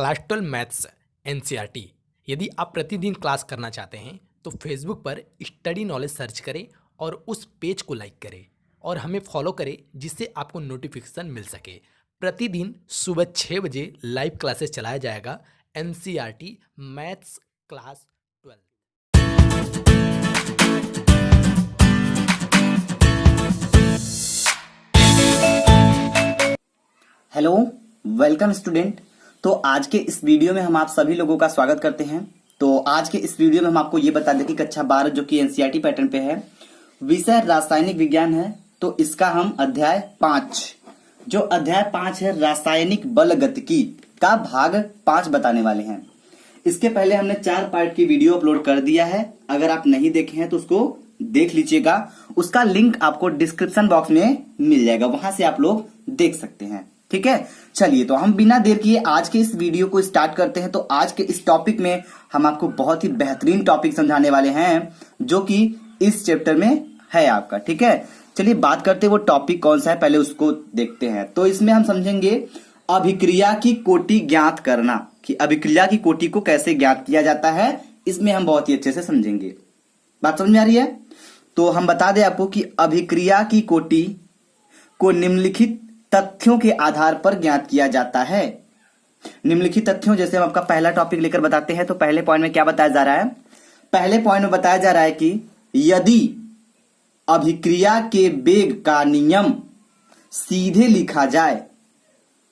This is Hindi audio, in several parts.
Class 12 maths NCERT. यदि आप प्रतिदिन क्लास करना चाहते हैं तो फेसबुक पर स्टडी नॉलेज सर्च करें और उस पेज को लाइक करें और हमें फॉलो करें, जिससे आपको नोटिफिकेशन मिल सके। प्रतिदिन सुबह 6 बजे लाइव क्लासेस चलाया जाएगा NCERT maths class 12। Hello, welcome student. तो आज के इस वीडियो में हम आप सभी लोगों का स्वागत करते हैं। तो आज के इस वीडियो में हम आपको ये बता दें कि कक्षा 12 जो कि एनसीईआरटी पैटर्न पे है, विषय रासायनिक विज्ञान है। तो इसका हम अध्याय 5 जो अध्याय 5 है रासायनिक बल गतिकी का भाग 5 बताने वाले हैं। इसके पहले हमने 4 पार्ट की वीडियो अपलोड कर दिया है। अगर आप नहीं देखे हैं तो उसको देख लीजिएगा। उसका लिंक आपको डिस्क्रिप्शन बॉक्स में मिल जाएगा, वहां से आप लोग देख सकते हैं। ठीक है, चलिए तो हम बिना देर किए आज के इस वीडियो को स्टार्ट करते हैं। तो आज के इस टॉपिक में हम आपको बहुत ही बेहतरीन टॉपिक समझाने वाले हैं जो कि इस चैप्टर में है आपका। ठीक है, चलिए बात करते हैं वो टॉपिक कौन सा है, पहले उसको देखते हैं। तो इसमें हम समझेंगे अभिक्रिया की कोटि ज्ञात करना, कि अभिक्रिया की कोटि को कैसे ज्ञात किया जाता है, इसमें हम बहुत ही अच्छे से समझेंगे। बात समझ में आ रही है? तो हम बता दें आपको कि अभिक्रिया की कोटि को निम्नलिखित तथ्यों के आधार पर ज्ञात किया जाता है। निम्नलिखित तथ्यों, जैसे हम आपका पहला टॉपिक लेकर बताते हैं। तो पहले पॉइंट में क्या बताया जा रहा है? पहले पॉइंट में बताया जा रहा है कि यदि अभिक्रिया के वेग का नियम सीधे लिखा जाए,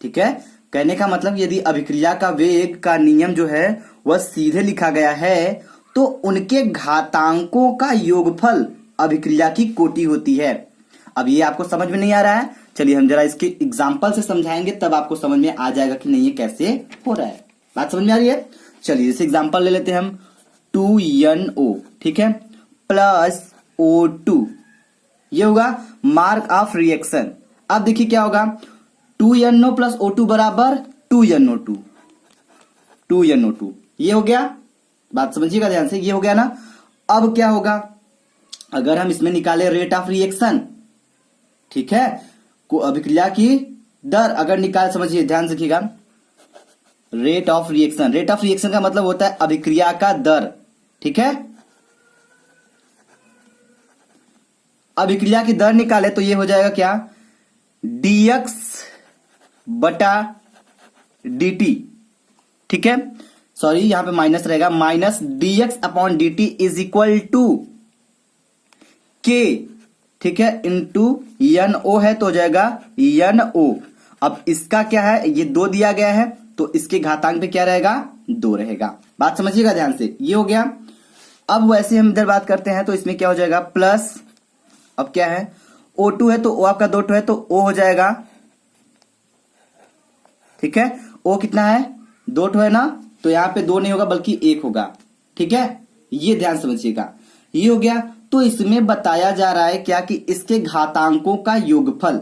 ठीक है, कहने का मतलब यदि अभिक्रिया का वेग का नियम जो है वह सीधे लिखा गया है तो उनके घातांकों का योगफल अभिक्रिया की कोटि होती है। अब ये आपको समझ में नहीं आ रहा है, चलिए हम जरा इसके एग्जाम्पल से समझाएंगे, तब आपको समझ में आ जाएगा कि नहीं ये कैसे हो रहा है। बात समझ में आ रही है? चलिए जैसे एग्जाम्पल ले लेते हैं हम 2NO, ठीक है, प्लस O2, ये होगा मार्क ऑफ रिएक्शन। अब देखिए क्या होगा, 2NO प्लस O2 बराबर 2NO2, 2NO2, ये हो गया। बात समझिएगा ध्यान से, ये हो गया ना। अब क्या होगा, अगर हम इसमें निकाले रेट ऑफ रिएक्शन, ठीक है, को अभिक्रिया की दर अगर निकाल, समझिए ध्यान से रखिएगा, rate of reaction, rate of reaction का मतलब होता है अभिक्रिया का दर। ठीक है, अभिक्रिया की दर निकाले तो ये हो जाएगा क्या, dx बटा dt। ठीक है, सॉरी यहां पे माइनस रहेगा, minus dx upon dt is equal to k, ठीक है, इंटू NO है तो हो जाएगा NO। अब इसका क्या है, ये 2 दिया गया है तो इसके घातांक पे क्या रहेगा, 2 रहेगा। बात समझिएगा ध्यान से, ये हो गया। अब वैसे हम इधर बात करते हैं तो इसमें क्या हो जाएगा, प्लस, अब क्या है, O2 है तो O आपका 2 है तो O हो जाएगा। ठीक है, O कितना है, 2 है ना, तो यहां पे 2 नहीं होगा बल्कि 1 होगा। ठीक है, ये ध्यान समझिएगा, ये हो गया। तो इसमें बताया जा रहा है क्या, कि इसके घातांकों का योगफल,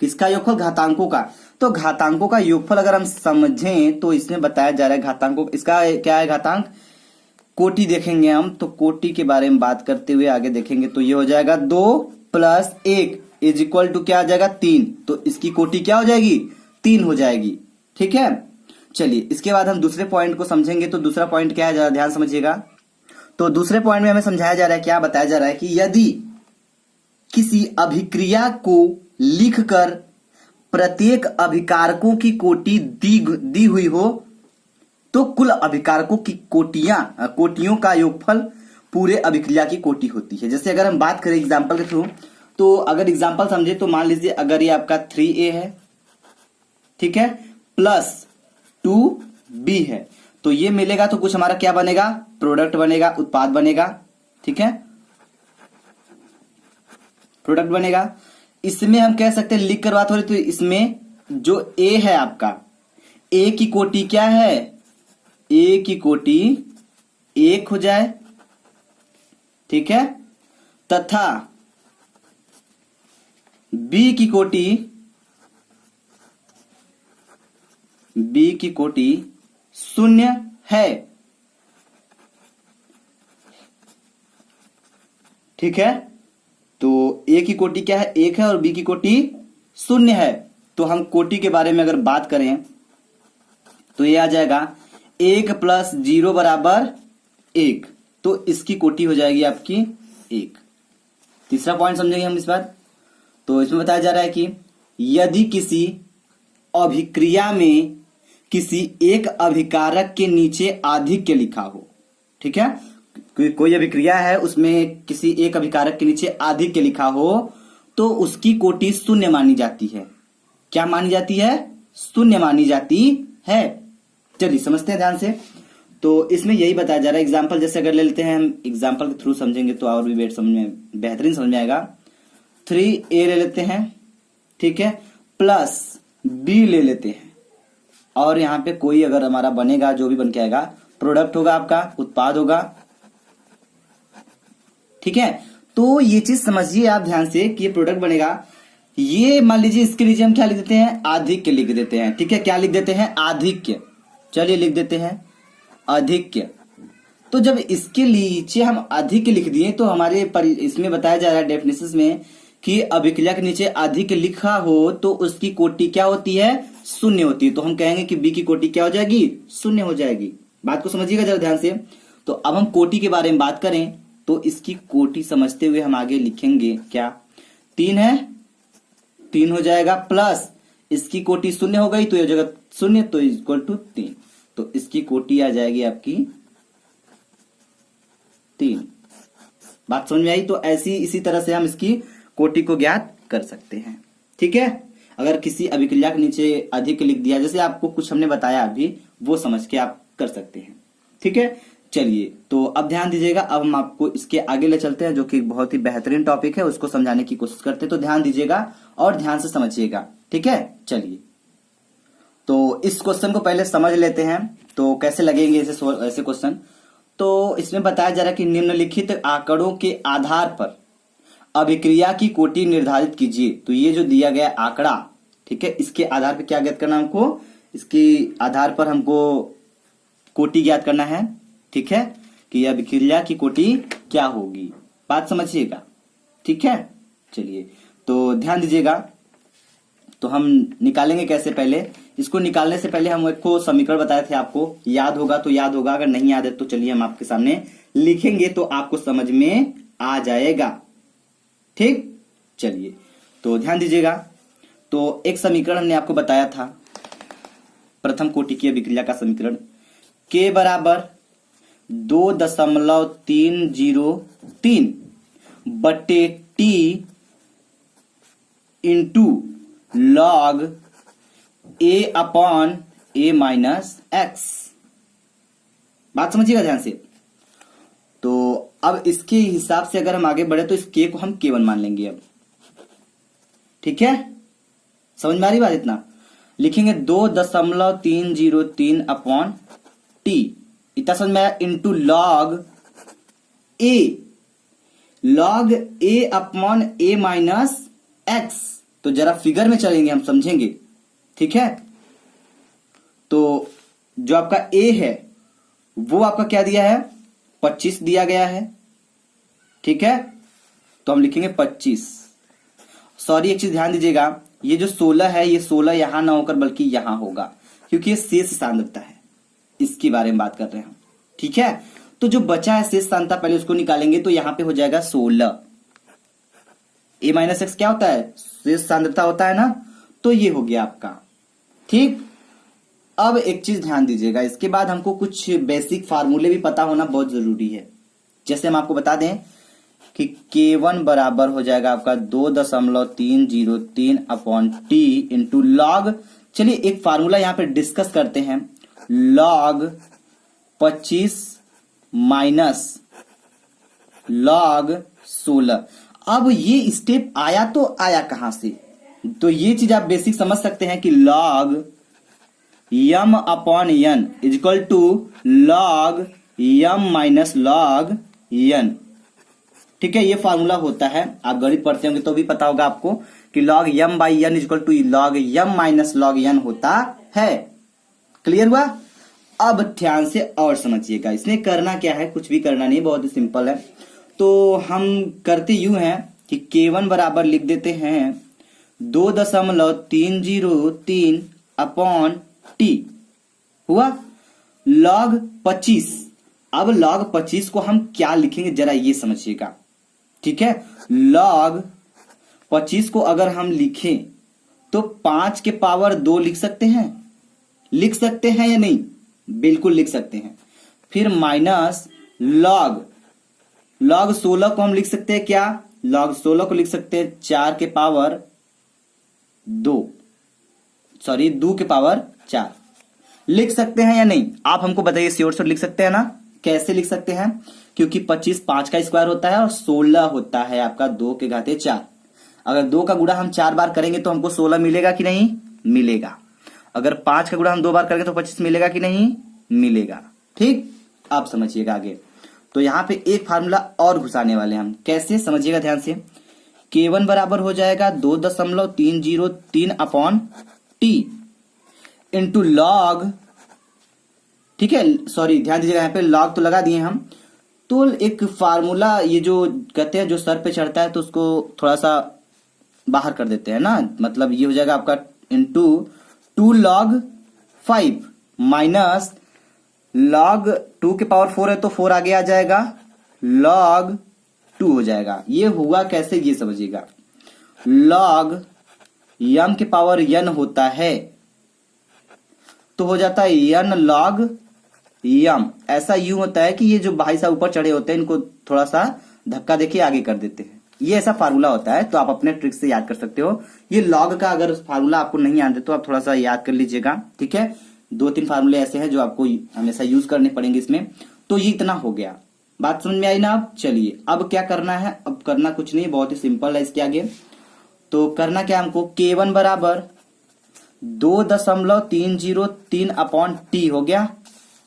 किसका योगफल, घातांकों का। तो घातांकों का योगफल अगर हम समझें तो इसमें बताया जा रहा है घातांकों, इसका क्या है घातांक, कोटि देखेंगे हम तो कोटि के बारे में बात करते हुए आगे देखेंगे तो ये हो जाएगा 2 प्लस 1 इज इक्वल टू क्या आ जाएगा, 3। तो इसकी कोटि क्या हो जाएगी, 3 हो जाएगी। ठीक है, चलिए इसके बाद हम दूसरे पॉइंट को समझेंगे। तो दूसरा पॉइंट क्या है, जरा ध्यान समझिएगा। तो दूसरे पॉइंट में हमें समझाया जा रहा है, क्या बताया जा रहा है, कि यदि किसी अभिक्रिया को लिखकर प्रत्येक अभिकारकों की कोटि दी हुई हो तो कुल अभिकारकों की कोटियों का योगफल पूरे अभिक्रिया की कोटि होती है। जैसे अगर हम बात करें एग्जांपल के थ्रू, तो अगर एग्जांपल समझे तो मान लीजिए अगर ये आपका 3A है, ठीक है, प्लस 2B है, तो ये मिलेगा तो कुछ हमारा क्या बनेगा, प्रोडक्ट बनेगा, उत्पाद बनेगा। ठीक है, प्रोडक्ट बनेगा। इसमें हम कह सकते हैं, लिख कर बात हो रही तो इसमें जो A है आपका, A की कोटि क्या है, A की कोटि 1 हो जाए, ठीक है, तथा B की कोटि 0 है। ठीक है, तो A की कोटि क्या है, 1 है, और B की कोटि 0 है। तो हम कोटि के बारे में अगर बात करें तो ये आ जाएगा 1 + 0 = 1, तो इसकी कोटि हो जाएगी आपकी 1। तीसरा पॉइंट समझेंगे हम इस बार। तो इसमें बताया जा रहा है कि यदि किसी अभिक्रिया में किसी एक अभिकारक के नीचे आधिक्य लिखा हो, ठीक है, कोई अभिक्रिया है उसमें किसी एक अभिकारक के नीचे आधिक्य लिखा हो तो उसकी कोटि शून्य मानी जाती है। क्या मानी जाती है? शून्य मानी जाती है। चलिए समझते हैं ध्यान से। तो इसमें यही बताया जा रहा है। एग्जाम्पल जैसे अगर ले लेते हैं, हम एग्जाम्पल के थ्रू समझेंगे तो और भी बेहतरीन समझ में आएगा। 3a ले लेते हैं, ठीक है, प्लस b ले लेते हैं, और यहाँ पे कोई अगर हमारा बनेगा, जो भी बन के आएगा, प्रोडक्ट होगा, आपका उत्पाद होगा, ठीक है। तो ये चीज समझिए आप ध्यान से कि ये प्रोडक्ट बनेगा। ये मान लीजिए इसके नीचे हम क्या लिख देते हैं? आधिक्य लिख देते हैं, ठीक है। क्या लिख देते हैं? आधिक्य। चलिए लिख देते हैं अधिक्य। तो जब इसके नीचे हम अधिक लिख दिए तो हमारे इसमें बताया जा रहा है डेफिनेशन में कि अभिक्रिया के नीचे अधिक लिखा हो तो उसकी कोटि क्या होती है? शून्य होती है। तो हम कहेंगे कि बी की कोटि क्या हो जाएगी? शून्य हो जाएगी। बात को समझिएगा जरा ध्यान से। तो अब हम कोटि के बारे में बात करें तो इसकी कोटि समझते हुए हम आगे लिखेंगे क्या? 3 है, 3 हो जाएगा, प्लस इसकी कोटि शून्य हो गई तो ये हो जाएगा शून्य, तो इक्वल टू 3। तो इसकी कोटि आ जाएगी आपकी 3। बात समझ में आई? तो ऐसी इसी तरह से हम इसकी कोटि को ज्ञात कर सकते हैं, ठीक है। अगर किसी अभिक्रिया के नीचे अधिक लिख दिया, जैसे आपको कुछ हमने बताया अभी, वो समझ के आप कर सकते हैं, ठीक है। चलिए तो अब ध्यान दीजिएगा। अब हम आपको इसके आगे ले चलते हैं, जो कि बहुत ही बेहतरीन टॉपिक है, उसको समझाने की कोशिश करते हैं। तो ध्यान दीजिएगा और ध्यान से समझिएगा, ठीक है। चलिए तो इस क्वेश्चन को पहले समझ लेते हैं। तो कैसे लगेंगे ऐसे क्वेश्चन? तो इसमें बताया जा रहा है कि निम्नलिखित आंकड़ों के आधार पर अभिक्रिया की कोटि निर्धारित कीजिए। तो ये जो दिया गया आंकड़ा, ठीक है, इसके आधार पर क्या ज्ञात करना हमको? इसके आधार पर हमको कोटि ज्ञात करना है, ठीक है, कि अभिक्रिया की कोटि क्या होगी। बात समझिएगा, ठीक है। चलिए तो ध्यान दीजिएगा। तो हम निकालेंगे कैसे? पहले इसको निकालने से पहले हम एक को समीकरण बताए थे, आपको याद होगा तो याद होगा, अगर नहीं याद है तो चलिए हम आपके सामने लिखेंगे तो आपको समझ में आ जाएगा, ठीक। चलिए तो ध्यान दीजिएगा। तो एक समीकरण हमने आपको बताया था, प्रथम कोटि की अभिक्रिया का समीकरण, k = 2.303 बटे t इंटू log a/a-x। बात समझिएगा ध्यान से। तो अब इसके हिसाब से अगर हम आगे बढ़े तो इस k को हम k1 मान लेंगे अब, ठीक है। समझ में आ रही बात? इतना लिखेंगे 2.303/t, इतना समझ में आया, इंटू log a/a-x। तो जरा फिगर में चलेंगे, हम समझेंगे, ठीक है। तो जो आपका a है वो आपका क्या दिया है? 25 दिया गया है, ठीक है। तो हम लिखेंगे 25। सॉरी, एक चीज ध्यान दीजिएगा, ये जो 16 है, ये 16 यहां ना होकर बल्कि यहां होगा, क्योंकि ये शेष सांद्रता है, इसके बारे में बात कर रहे हैं हम, ठीक है। तो जो बचा है शेष सांद्रता, पहले उसको निकालेंगे तो यहां पे हो जाएगा 16। a-x क्या होता है? शेष सांद्रता होता है ना। तो ये हो गया आपका, ठीक। अब एक चीज ध्यान दीजिएगा, इसके बाद हमको कुछ बेसिक फार्मूले भी पता होना बहुत जरूरी है। जैसे हम आपको बता दें कि k1 बराबर हो जाएगा आपका 2.303/t इंटू लॉग, चलिए एक फार्मूला यहां पे डिस्कस करते हैं, log 25 माइनस log 16। अब ये स्टेप आया तो आया कहां से? तो ये चीज आप बेसिक समझ सकते हैं कि log m/n equal to log m minus log n, ठीक है। ये फार्मूला होता है, आप गणित पढ़ते होंगे तो भी पता होगा आपको कि log m/n equal to log m minus log n होता है। क्लियर हुआ? अब ध्यान से और समझिएगा, इसमें करना क्या है? कुछ भी करना नहीं, बहुत ही सिंपल है। तो हम करते यूं हैं कि k1 बराबर लिख देते हैं 2.303/t, हुआ log 25। अब log 25 को हम क्या लिखेंगे जरा ये समझिएगा, ठीक है। log 25 को अगर हम लिखें तो 5 के पावर 2 लिख सकते हैं, लिख सकते हैं या नहीं, बिल्कुल लिख सकते हैं। फिर माइनस log 16 को हम लिख सकते हैं क्या, log 16 को लिख सकते हैं 4 के पावर 2 के पावर 4, लिख सकते हैं या नहीं, आप हमको बताइए। श्योर श्योर लिख सकते हैं ना। कैसे लिख सकते हैं, क्योंकि 25 5 का स्क्वायर होता है और 16 होता है आपका 2 के घाते 4। अगर 2 का गुणा हम 4 बार करेंगे तो हमको 16 मिलेगा कि नहीं, मिलेगा। अगर 5 का गुणा हम 2 बार करेंगे तो 25 मिलेगा कि नहीं, मिलेगा। ठीक, आप समझिएगा आगे। तो यहां पे एक फार्मूला और घुसाने वाले हम, कैसे समझिएगा ध्यान से। K1 बराबर हो जाएगा 2.303 अपॉन टी इंटू लॉग, ठीक है, सॉरी ध्यान दीजिएगा, यहाँ पे लॉग तो लगा दिए हम। तो एक फार्मूला ये जो कहते हैं जो सर पे चढ़ता है तो उसको थोड़ा सा बाहर कर देते हैं ना, मतलब ये हो जाएगा आपका इंटू 2 log 5 माइनस log 2 के पावर 4 है तो 4 आगे आ जाएगा, log 2 हो जाएगा। ये हुआ कैसे ये समझिएगा। log m के पावर n होता है तो हो जाता है n log m। ऐसा यूं होता है कि ये जो भाई साहब ऊपर चढ़े होते हैं इनको थोड़ा सा धक्का देके आगे कर देते हैं, ये ऐसा फार्मूला होता है। तो आप अपने ट्रिक से याद कर सकते हो। ये log का अगर फार्मूला आपको नहीं आते तो आप थोड़ा सा याद कर लीजिएगा, ठीक है। 2-3 फार्मूले ऐसे हैं जो आपको हमेशा यूज करने पड़ेंगे इसमें। तो ये इतना हो गया, बात समझ में आई ना। अब चलिए अब क्या करना है, अब करना कुछ नहीं, बहुत ही सिंपल है इसके आगे। तो करना क्या हमको, K1 बराबर 2.303 अपॉन टी हो गया।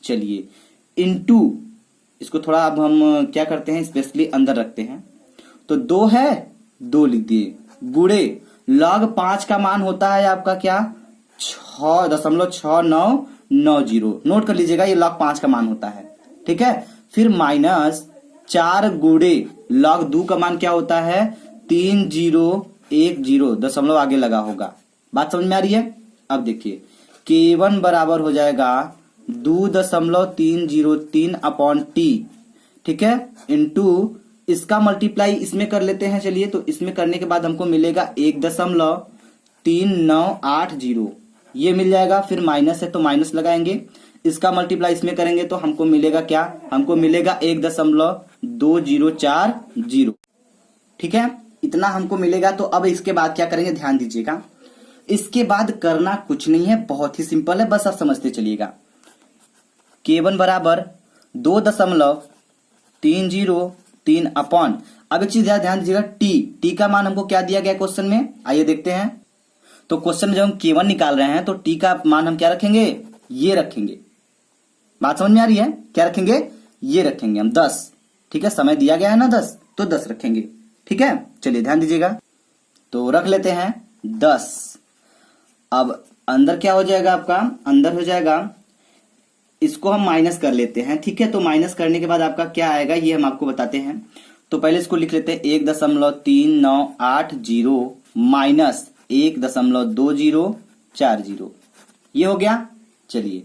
चलिए इनटू, इसको थोड़ा अब हम क्या करते हैं स्पेशली अंदर रखते हैं, तो 2 है 2 लिख दिए, गुड़े log 5 का मान होता है आपका क्या 6.6990, नोट कर लीजिएगा ये log 5 का मान होता है, ठीक है। फिर माइनस 4 गुड़े log 2 का मान क्या होता है 3010, दशमलव आगे लगा होगा। बात समझ में आ रही है। अब देखिए K1 बराबर हो जाएगा 2.303 अपॉन टी, ठीक है, इंटू इसका मल्टीप्लाई इसमें कर लेते हैं। चलिए तो इसमें करने के बाद हमको मिलेगा 1.3980, ये मिल जाएगा। फिर माइनस है तो माइनस लगाएंगे, इसका मल्टीप्लाई इसमें करेंगे तो हमको मिलेगा क्या, हमको मिलेगा 1.2040, ठीक है, इतना हमको मिलेगा। तो अब इसके बाद क्या करेंगे ध्यान दीजिएगा। इसके बाद करना कुछ नहीं है, बहुत ही सिंपल है, बस आप समझते चलिएगा। K1 बराबर 2.303 अपॉन, अब एक चीज ध्यान दीजिएगा, टी का मान हमको क्या दिया गया क्वेश्चन में, आइए देखते हैं। तो क्वेश्चन में जब हम K1 निकाल रहे हैं तो टी का मान हम क्या रखेंगे, ये रखेंगे। बात समझ में आ रही है, क्या रखेंगे, ये रखेंगे हम 10, ठीक है, समय दिया गया है ना 10, तो 10 रखेंगे, ठीक है। चलिए ध्यान दीजिएगा, तो रख लेते हैं 10। अब अंदर क्या हो जाएगा आपका, अंदर हो जाएगा, इसको हम माइनस कर लेते हैं, ठीक है। तो माइनस करने के बाद आपका क्या आएगा ये हम आपको बताते हैं। तो पहले इसको लिख लेते हैं 1.3980 माइनस 1.2040, ये हो गया। चलिए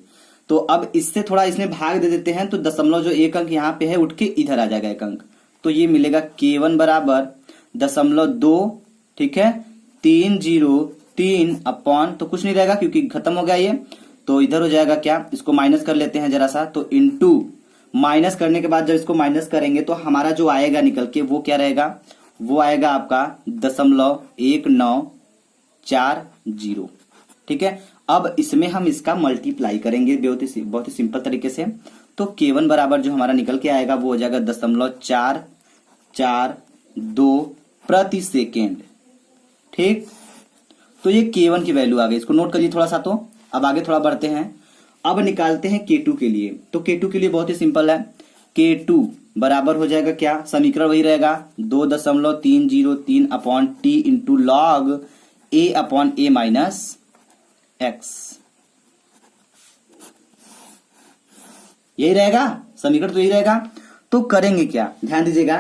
तो अब इससे थोड़ा इसमें भाग दे देते हैं, तो दशमलव जो एक अंक यहाँ पे है उठ के इधर आ जाएगा एक अंक, तो ये मिलेगा K1 बराबर 0.2, ठीक है, 303 अपॉन, तो कुछ नहीं रहेगा क्योंकि खत्म हो गया ये, तो इधर हो जाएगा क्या, इसको माइनस कर लेते हैं जरा सा। तो इनटू माइनस करने के बाद जब इसको माइनस करेंगे तो हमारा जो आएगा निकल के वो क्या रहेगा, वो आएगा आपका 0.1940, ठीक है। अब इसमें हम इसका मल्टीप्लाई करेंगे बहुत ही सिंपल तरीके से। तो K1 बराबर जो हमारा निकल के आएगा वो हो जाएगा 0.442 प्रति सेकेंड, ठीक। तो ये K1 की वैल्यू आ गई, इसको नोट करिए थोड़ा सा। तो अब आगे थोड़ा बढ़ते हैं, अब निकालते हैं K2 के लिए। तो K2 के लिए बहुत ही सिंपल है, K2 बराबर हो जाएगा क्या, समीकरण वही रहेगा 2.303 अपॉन टी इंटू लॉग ए अपॉन ए माइनस एक्स, यही रहेगा समीकरण, तो यही रहेगा। तो करेंगे क्या, ध्यान दीजिएगा।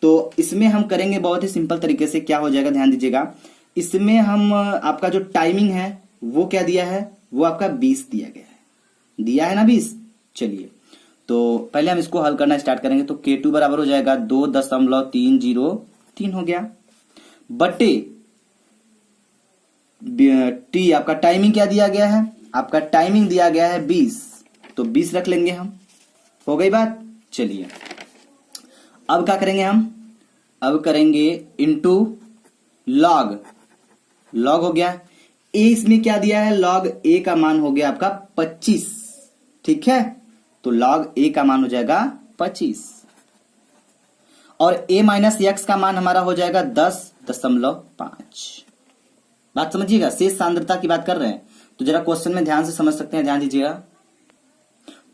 तो इसमें हम करेंगे बहुत ही सिंपल तरीके से, क्या हो जाएगा ध्यान दीजिएगा। इसमें हम आपका जो टाइमिंग है वो क्या दिया है, वो आपका 20 दिया गया है, दिया है ना 20। चलिए तो पहले हम इसको हल करना स्टार्ट करेंगे। तो K2 बराबर हो जाएगा 2.303 हो गया बटे T आपका टाइमिंग क्या दिया गया है, आपका टाइमिंग दिया गया है 20, तो 20 रख लेंगे हम। हो गई बात। चलिए अब क्या करेंगे हम, अब करेंगे इनटू लॉग। लॉग हो गया ए, इसमें क्या दिया है लॉग ए का मान हो गया आपका 25। ठीक है, तो लॉग ए का मान हो जाएगा 25 और a माइनस एक्स का मान हमारा हो जाएगा 10.5। बात समझिएगा, शेष सांद्रता की बात कर रहे हैं तो जरा क्वेश्चन में ध्यान से समझ सकते हैं, ध्यान दीजिएगा।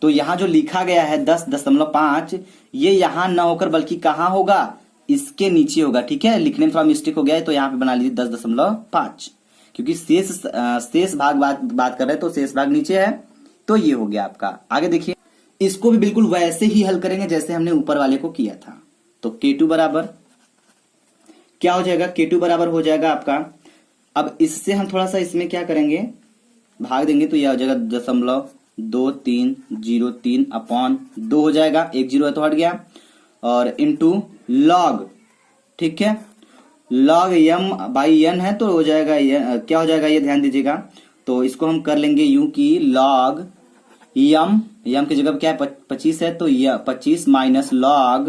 तो यहां जो लिखा गया है 10.5 ये यहां ना होकर बल्कि कहां होगा, इसके नीचे होगा। ठीक है, लिखने में थोड़ा मिस्टेक हो गया है तो यहां पे बना लीजिए 10.5, क्योंकि शेष भाग बात कर रहे हैं तो शेष भाग नीचे है, तो ये हो गया आपका। आगे देखिए, इसको भी बिल्कुल वैसे ही हल करेंगे जैसे हमने ऊपर वाले को किया था। तो K2 बराबर क्या हो जाएगा, K2 बराबर हो जाएगा आपका, अब इससे हम थोड़ा सा इसमें क्या करेंगे भाग देंगे तो यह हो जाएगा 0.2303 अपॉन 2 हो जाएगा, 1 0 है तो हट गया, और इनटू लॉग। ठीक है, लॉग m बाई n है तो हो जाएगा क्या हो जाएगा ये ध्यान दीजिएगा। तो इसको हम कर लेंगे यूं कि लॉग यम की जगह क्या है 25 है, तो यह 25 माइनस लॉग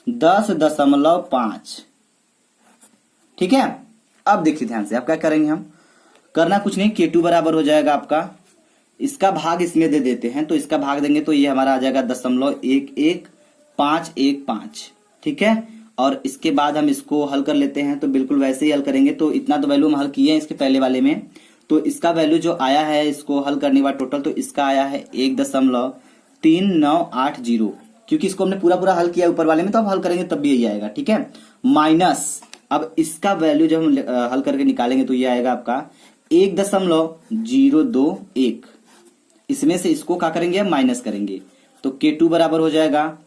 10.5। ठीक है, अब देखिए ध्यान से, अब क्या करेंगे हम, करना कुछ नहीं, K2 बराबर हो जाएगा आपका, इसका भाग इसमें दे देते हैं, तो इसका भाग देंगे तो ये हमारा आ जाएगा 0.11515। ठीक है, और इसके बाद हम इसको हल कर लेते हैं, तो बिल्कुल वैसे ही हल करेंगे। तो इतना तो वैल्यू हम हल किए हैं इसके पहले वाले में, तो इसका वैल्यू जो आया है इसको हल करने के बाद टोटल, तो इसका आया है 1.3980, क्योंकि इसको हमने पूरा हल किया ऊपर वाले में, तो अब हल करेंगे तब भी यही आएगा। ठीक है, माइनस अब इसका वैल्यू जब हम हल करके निकालेंगे तो ये आएगा आपका 1.021। इसमें से इसको क्या करेंगे, माइनस करेंगे, तो K2 बराबर हो जाएगा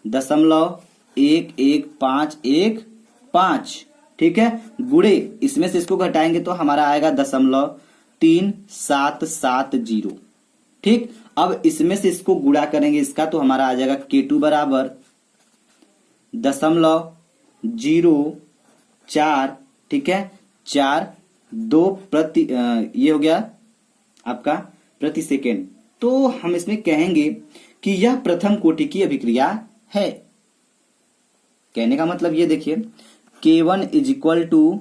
0.11515। ठीक है, गुड़े इसमें से इसको घटाएंगे तो हमारा आएगा 0.3770। ठीक, अब इसमें से इसको गुणा करेंगे इसका, तो हमारा आ जाएगा K2 बराबर 0.04। ठीक है, 4.2 प्रति ये हो गया आपका प्रति सेकेंड। तो हम इसमें कहेंगे कि यह प्रथम कोटि की अभिक्रिया है। कहने का मतलब ये देखिए, K1 is equal to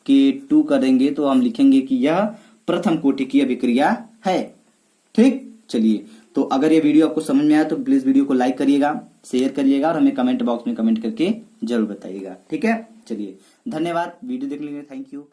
K2 करेंगे तो हम लिखेंगे कि यह प्रथम कोटि की अभिक्रिया है। ठीक, चलिए, तो अगर ये वीडियो आपको समझ में आया तो प्लीज वीडियो को लाइक करिएगा, शेयर करिएगा और हमें कमेंट बॉक्स में कमेंट करके जरूर बताइएगा। ठीक है, चलिए, धन्यवाद वीडियो देखने के लिए, थैंक यू।